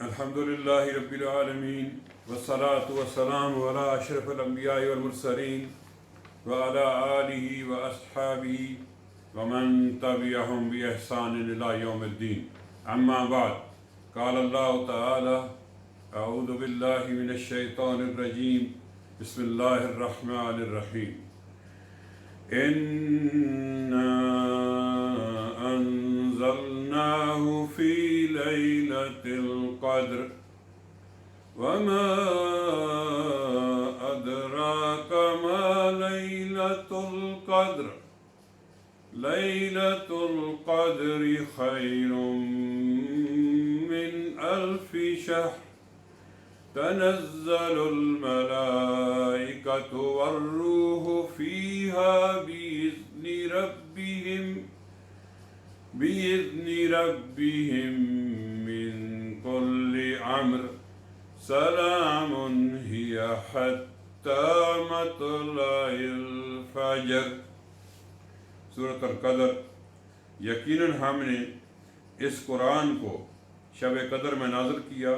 الحمد لله رب العالمين والصلاة والسلام على أشرف الأنبياء والمرسلين وعلى آله وأصحابه ومن تبعهم بإحسان إلى يوم الدين. أما بعد، قال الله تعالى: أعوذ بالله من الشيطان الرجيم، بسم الله الرحمن الرحيم. إنا أنزلناه في ليلة القدر وما أدراك ما ليلة القدر. ليلة القدر خير من 1000 شهر. تنزل الملائكة والروح فيها بإذن ربهم من كل أمر. سلام هي حتى مطلع الفجر. سورۃ القدر. یقیناً ہم نے اس قرآن کو شب قدر میں نازل کیا،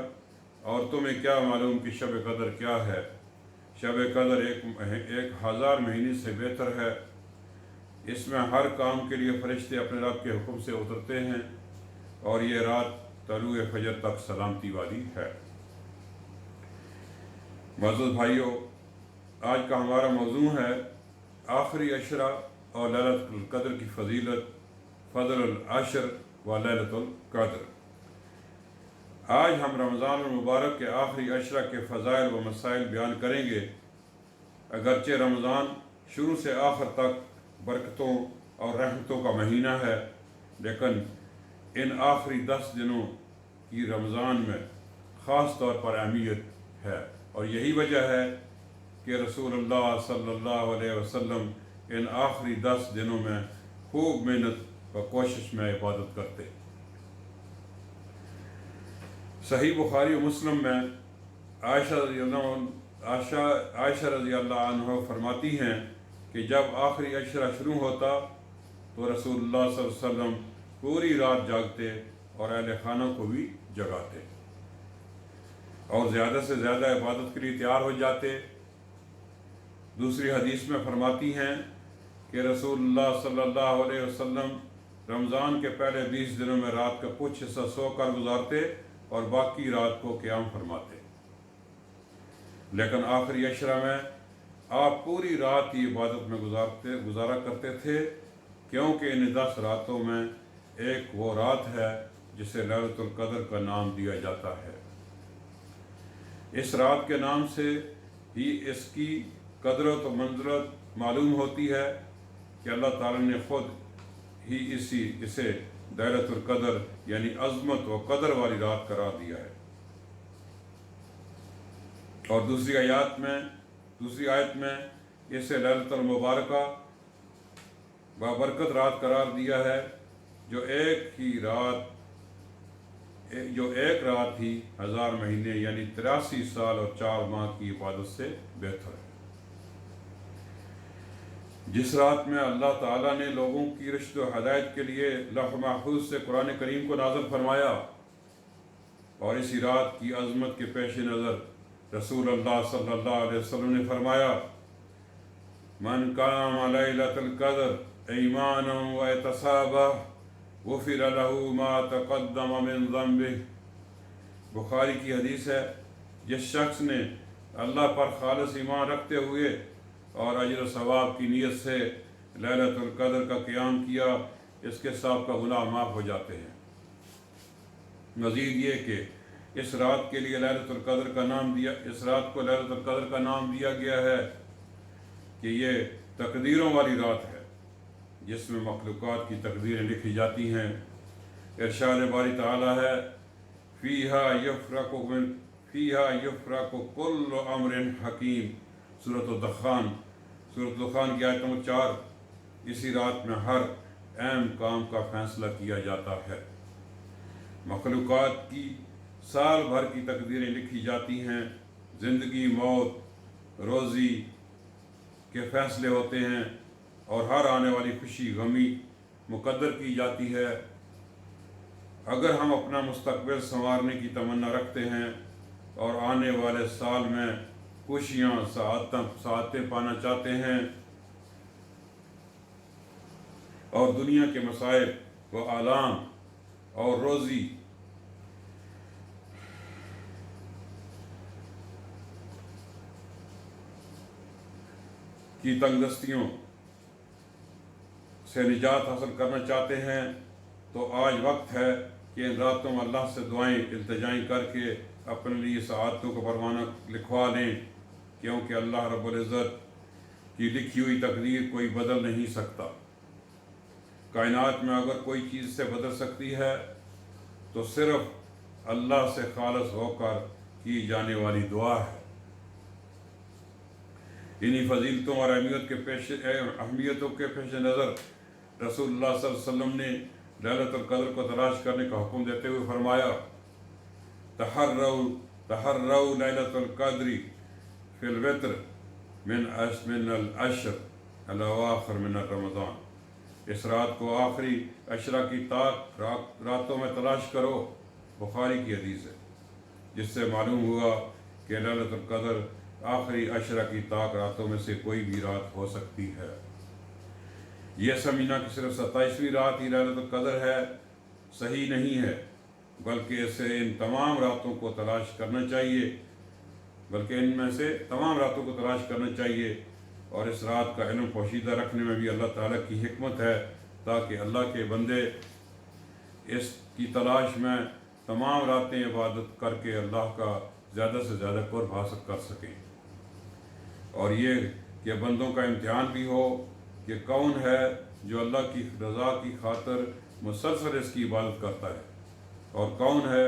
اور تمہیں کیا معلوم کہ شب قدر کیا ہے؟ شب قدر 1000 مہینے سے بہتر ہے۔ اس میں ہر کام کے لیے فرشتے اپنے رب کے حکم سے اترتے ہیں، اور یہ رات طلوع فجر تک سلامتی والی ہے۔ معزز بھائیو، آج کا ہمارا موضوع ہے آخری عشرہ اور لیلۃ القدر کی فضیلت، فضل العشر و لیلۃ القدر۔ آج ہم رمضان المبارک کے آخری عشرہ کے فضائل و مسائل بیان کریں گے۔ اگرچہ رمضان شروع سے آخر تک برکتوں اور رحمتوں کا مہینہ ہے، لیکن ان آخری 10 دنوں کی رمضان میں خاص طور پر اہمیت ہے، اور یہی وجہ ہے کہ رسول اللہ صلی اللہ علیہ وسلم ان آخری 10 دنوں میں خوب محنت و کوشش میں عبادت کرتے۔ صحیح بخاری و مسلم میں عائشہ رضی اللہ عنہ فرماتی ہیں کہ جب آخری عشرہ شروع ہوتا تو رسول اللہ صلی اللہ علیہ وسلم پوری رات جاگتے اور اہل خانہ کو بھی جگاتے اور زیادہ سے زیادہ عبادت کے لیے تیار ہو جاتے۔ دوسری حدیث میں فرماتی ہیں کہ رسول اللہ صلی اللہ علیہ وسلم رمضان کے پہلے 20 دنوں میں رات کا کچھ حصہ سو کر گزارتے اور باقی رات کو قیام فرماتے، لیکن آخری عشرہ میں آپ پوری رات کی عبادت میں گزارا کرتے تھے، کیونکہ ان 10 راتوں میں ایک وہ رات ہے جسے لیلۃ القدر کا نام دیا جاتا ہے۔ اس رات کے نام سے ہی اس کی قدرت و منزلت معلوم ہوتی ہے کہ اللہ تعالیٰ نے خود ہی اسے لیلۃ القدر یعنی عظمت و قدر والی رات قرار دیا ہے، اور دوسری آیت میں اسے لیلۃ المبارکہ بابرکت رات قرار دیا ہے، جو ایک رات ہی 1000 مہینے یعنی 83 سال اور 4 ماہ کی عبادت سے بہتر ہے۔ جس رات میں اللہ تعالیٰ نے لوگوں کی رشد و ہدایت کے لیے لوح محفوظ سے قرآن کریم کو نازل فرمایا، اور اسی رات کی عظمت کے پیش نظر رسول اللہ صلی اللہ علیہ وسلم نے فرمایا: من قام لیلۃ القدر ایمانا واحتسابا غفر له ما تقدم من ذنبہ۔ بخاری کی حدیث ہے، جس شخص نے اللہ پر خالص ایمان رکھتے ہوئے اور اجر و ثواب کی نیت سے لیلۃ القدر کا قیام کیا، اس کے سابقہ گناہ معاف ہو جاتے ہیں۔ مزید یہ کہ اس رات کو لیلۃ القدر کا نام دیا گیا ہے کہ یہ تقدیروں والی رات ہے، جس میں مخلوقات کی تقدیریں لکھی جاتی ہیں۔ ارشاد باری تعالیٰ ہے: فیہا یفرق کل امر حکیم۔ سورۃ الدخان کی آیت نمبر 4۔ اسی رات میں ہر اہم کام کا فیصلہ کیا جاتا ہے۔ مخلوقات کی سال بھر کی تقدیریں لکھی جاتی ہیں، زندگی، موت، روزی کے فیصلے ہوتے ہیں، اور ہر آنے والی خوشی غمی مقدر کی جاتی ہے۔ اگر ہم اپنا مستقبل سنوارنے کی تمنا رکھتے ہیں اور آنے والے سال میں خوشیاں سعادتیں پانا چاہتے ہیں اور دنیا کے مصائب و آلام اور روزی کی تنگ دستیوں سے نجات حاصل کرنا چاہتے ہیں تو آج وقت ہے کہ ان راتوں میں اللہ سے دعائیں التجائیں کر کے اپنے لیے سعادتوں کو پروانہ لکھوا لیں، کیونکہ اللہ رب العزت کی لکھی ہوئی تقدیر کوئی بدل نہیں سکتا۔ کائنات میں اگر کوئی چیز سے بدل سکتی ہے تو صرف اللہ سے خالص ہو کر کی جانے والی دعا ہے۔ انہی فضیلتوں اور اہمیتوں کے پیش نظر رسول اللہ صلی اللہ علیہ وسلم نے لیلۃ القدر کو تلاش کرنے کا حکم دیتے ہوئے فرمایا، تحروا لیلۃ القدر فی الوتر من العشر الاواخر من رمضان، اس رات کو آخری عشرہ کی طاق راتوں میں تلاش کرو۔ بخاری کی حدیث ہے، جس سے معلوم ہوا کہ لیلۃ القدر آخری عشرہ کی طاق راتوں میں سے کوئی بھی رات ہو سکتی ہے۔ یہ سمجھنا کہ صرف 27ویں رات ہی لیلۃ القدر ہے صحیح نہیں ہے، بلکہ اسے ان تمام راتوں کو تلاش کرنا چاہیے ان میں سے تمام راتوں کو تلاش کرنا چاہیے، اور اس رات کا علم پوشیدہ رکھنے میں بھی اللہ تعالیٰ کی حکمت ہے، تاکہ اللہ کے بندے اس کی تلاش میں تمام راتیں عبادت کر کے اللہ کا زیادہ سے زیادہ قرب حاصل کر سکیں، اور یہ کہ بندوں کا امتحان بھی ہو کہ کون ہے جو اللہ کی رضا کی خاطر مسلسل اس کی عبادت کرتا ہے، اور کون ہے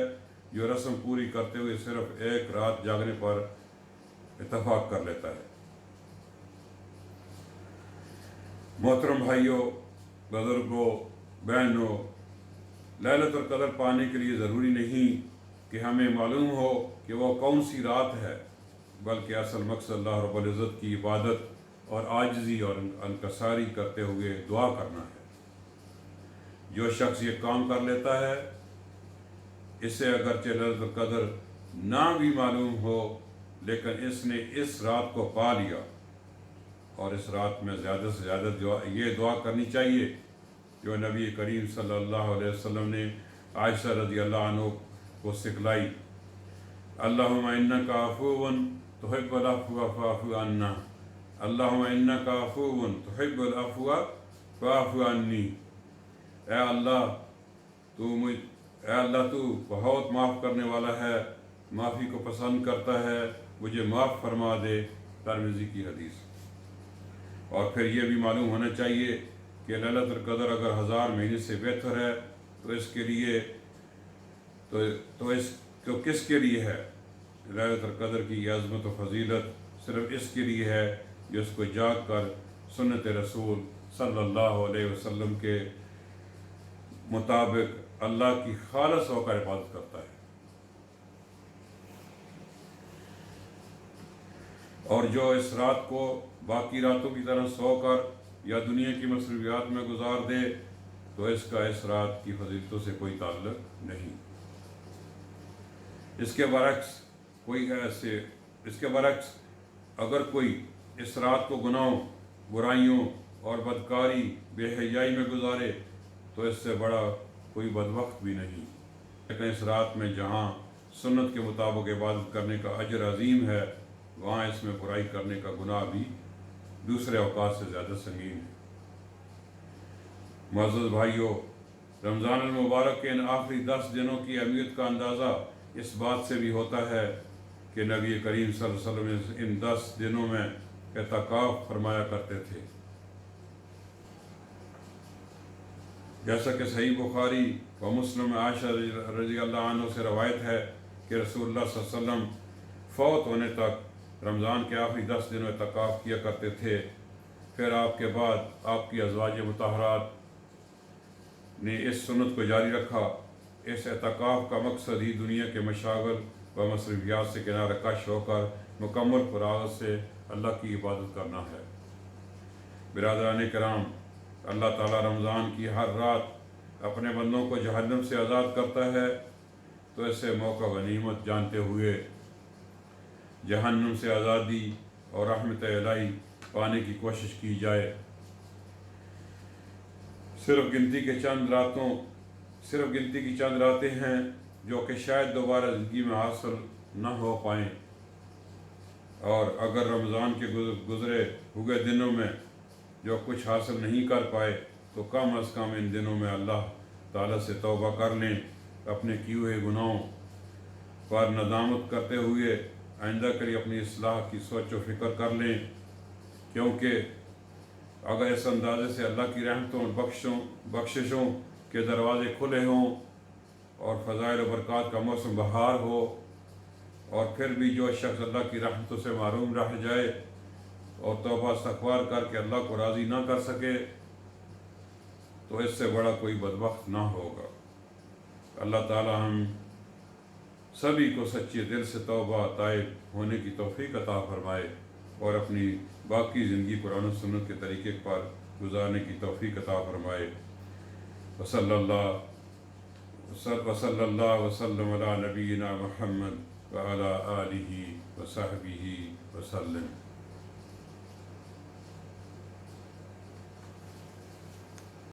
جو رسم پوری کرتے ہوئے صرف ایک رات جاگنے پر اتفاق کر لیتا ہے۔ محترم بھائیوں، بزرگوں، بہنوں، لیلۃ القدر پانے کے لیے ضروری نہیں کہ ہمیں معلوم ہو کہ وہ کون سی رات ہے، بلکہ اصل مقصد اللہ رب العزت کی عبادت اور عاجزی اور انکساری کرتے ہوئے دعا کرنا ہے۔ جو شخص یہ کام کر لیتا ہے، اسے اگرچہ لیلۃ القدر نہ بھی معلوم ہو، لیکن اس نے اس رات کو پا لیا، اور اس رات میں زیادہ سے زیادہ یہ دعا کرنی چاہیے جو نبی کریم صلی اللہ علیہ وسلم نے عائشہ رضی اللہ عنہ کو سکھلائی، اللہم انک عفو تحب العفو فاعف عنا، اللہم انک عفو تحب العفو فاعف عنی، اے اللہ تو بہت معاف کرنے والا ہے، معافی کو پسند کرتا ہے، مجھے معاف فرما دے۔ ترمذی کی حدیث۔ اور پھر یہ بھی معلوم ہونا چاہیے کہ لیلۃ القدر اگر 1000 مہینے سے بہتر ہے تو اس کے لیے تو کس کے لیے ہے؟ لیلۃ القدر کی عظمت و فضیلت صرف اس کے لیے ہے جو اس کو جاگ کر سنت رسول صلی اللہ علیہ وسلم کے مطابق اللہ کی خالص ہو کر عبادت کرتا ہے، اور جو اس رات کو باقی راتوں کی طرح سو کر یا دنیا کی مصروفیات میں گزار دے تو اس کا اس رات کی فضیلتوں سے کوئی تعلق نہیں۔ اس کے برعکس اگر کوئی اس رات کو گناہوں، برائیوں اور بدکاری، بے حیائی میں گزارے تو اس سے بڑا کوئی بدبخت بھی نہیں، لیکن اس رات میں جہاں سنت کے مطابق عبادت کرنے کا اجر عظیم ہے، وہاں اس میں برائی کرنے کا گناہ بھی دوسرے اوقات سے زیادہ سنگین ہے۔ معزز بھائیوں، رمضان المبارک کے ان آخری 10 دنوں کی اہمیت کا اندازہ اس بات سے بھی ہوتا ہے کہ نبی کریم صلی اللہ علیہ وسلم ان 10 دنوں میں اعتکاف فرمایا کرتے تھے، جیسا کہ صحیح بخاری و مسلم میں عائشہ رضی اللہ عنہ سے روایت ہے کہ رسول اللہ صلی اللہ علیہ وسلم فوت ہونے تک رمضان کے آخری 10 دنوں اعتکاف کیا کرتے تھے۔ پھر آپ کے بعد آپ کی ازواج مطہرات نے اس سنت کو جاری رکھا۔ اس اعتکاف کا مقصد ہی دنیا کے مشاغل و مصروفیات سے کنارہ کش ہو کر مکمل فراغت سے اللہ کی عبادت کرنا ہے۔ برادران کرام، اللہ تعالیٰ رمضان کی ہر رات اپنے بندوں کو جہنم سے آزاد کرتا ہے تو ایسے موقع غنیمت جانتے ہوئے جہنم سے آزادی اور رحمت الہی پانے کی کوشش کی جائے۔ صرف گنتی کی چند راتیں ہیں جو کہ شاید دوبارہ زندگی میں حاصل نہ ہو پائیں، اور اگر رمضان کے گزرے ہوئے دنوں میں جو کچھ حاصل نہیں کر پائے تو کم از کم ان دنوں میں اللہ تعالیٰ سے توبہ کر لیں، اپنے کیے ہوئے گناہوں پر ندامت کرتے ہوئے آئندہ کے لیے اپنی اصلاح کی سوچ و فکر کر لیں، کیونکہ اگر اس اندازے سے اللہ کی رحمتوں اور بخششوں کے دروازے کھلے ہوں اور فضائل و برکات کا موسم بہار ہو، اور پھر بھی جو شخص اللہ کی رحمتوں سے محروم رہ جائے اور توبہ استغفار کر کے اللہ کو راضی نہ کر سکے، تو اس سے بڑا کوئی بدبخت نہ ہوگا۔ اللہ تعالی ہم سبھی کو سچے دل سے توبہ تائب ہونے کی توفیق عطا فرمائے اور اپنی باقی زندگی قرآن و سنت کے طریقے پر گزارنے کی توفیق عطا فرمائے۔ وصلی اللہ وسلم علی نبینا محمد وعلی آلہ وصحبہ وسلم۔